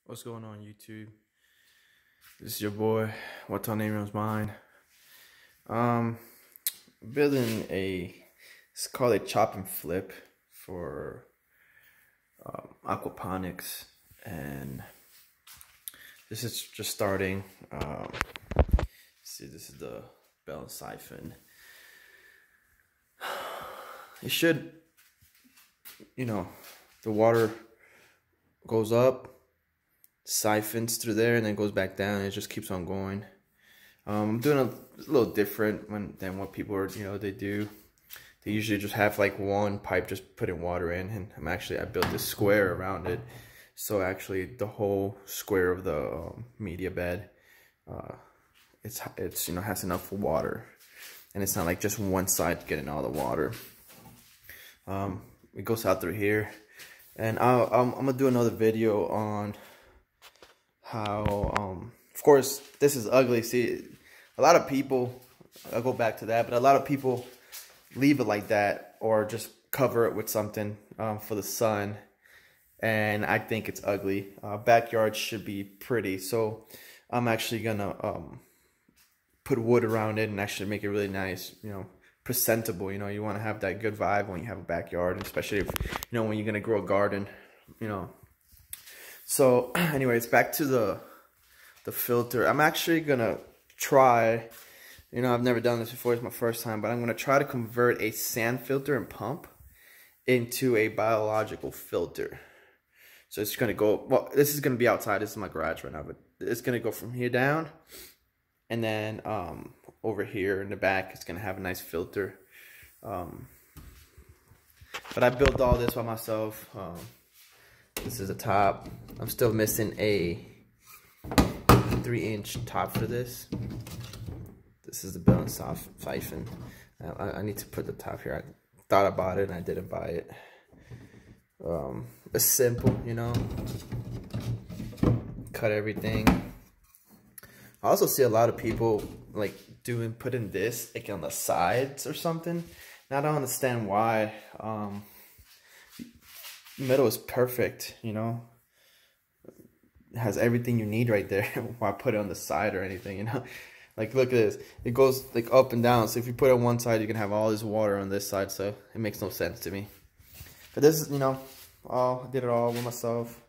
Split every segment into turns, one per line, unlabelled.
What's going on, YouTube? This is your boy, What's on Aaron's Mind. Building it's called a chop and flip for aquaponics, and this is just starting. See, this is the bell and siphon. It should, the water goes up, siphons through there, and then goes back down, and it just keeps on going. I'm doing a little different than what people are, they do. They usually just have like one pipe just putting water in, and I built this square around it. So actually the whole square of the media bed, it's has enough water, and it's not like just one side getting all the water. It goes out through here, and I'm gonna do another video on how, of course, this is ugly. See, a lot of people, I'll go back to that, but a lot of people leave it like that or just cover it with something for the sun, and I think it's ugly. Backyard should be pretty, so I'm actually gonna put wood around it and actually make it really nice, presentable. You want to have that good vibe when you have a backyard, especially if when you're gonna grow a garden. So anyways, back to the filter. I'm actually gonna try, I've never done this before, it's my first time, but I'm gonna try to convert a sand filter and pump into a biological filter. So it's gonna go, well, this is gonna be outside, this is my garage right now, but it's gonna go from here down, and then over here in the back it's gonna have a nice filter. But I built all this by myself. This is the top. I'm still missing a 3-inch top for this. This is the bell and siphon. I need to put the top here. I thought I bought it and I didn't buy it. It's simple, cut everything. I also see a lot of people like putting this like on the sides or something. And I don't understand why. Metal is perfect, it has everything you need right there. Why put it on the side or anything, like look at this, it goes like up and down, so if you put it on one side you can have all this water on this side, so it makes no sense to me. But this is, I did it all with myself.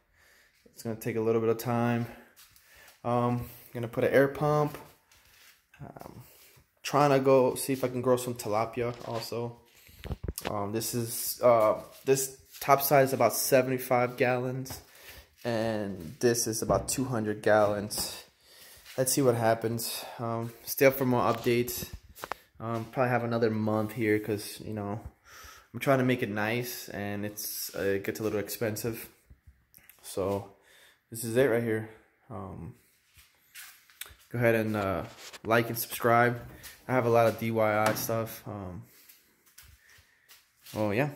It's gonna take a little bit of time. I'm gonna put an air pump. Trying to go see if I can grow some tilapia also. This top side is about 75 gallons, and this is about 200 gallons. Let's see what happens. Stay up for more updates. Probably have another month here because, I'm trying to make it nice, and it gets a little expensive. So this is it right here. Go ahead and like and subscribe. I have a lot of DIY stuff. Oh yeah.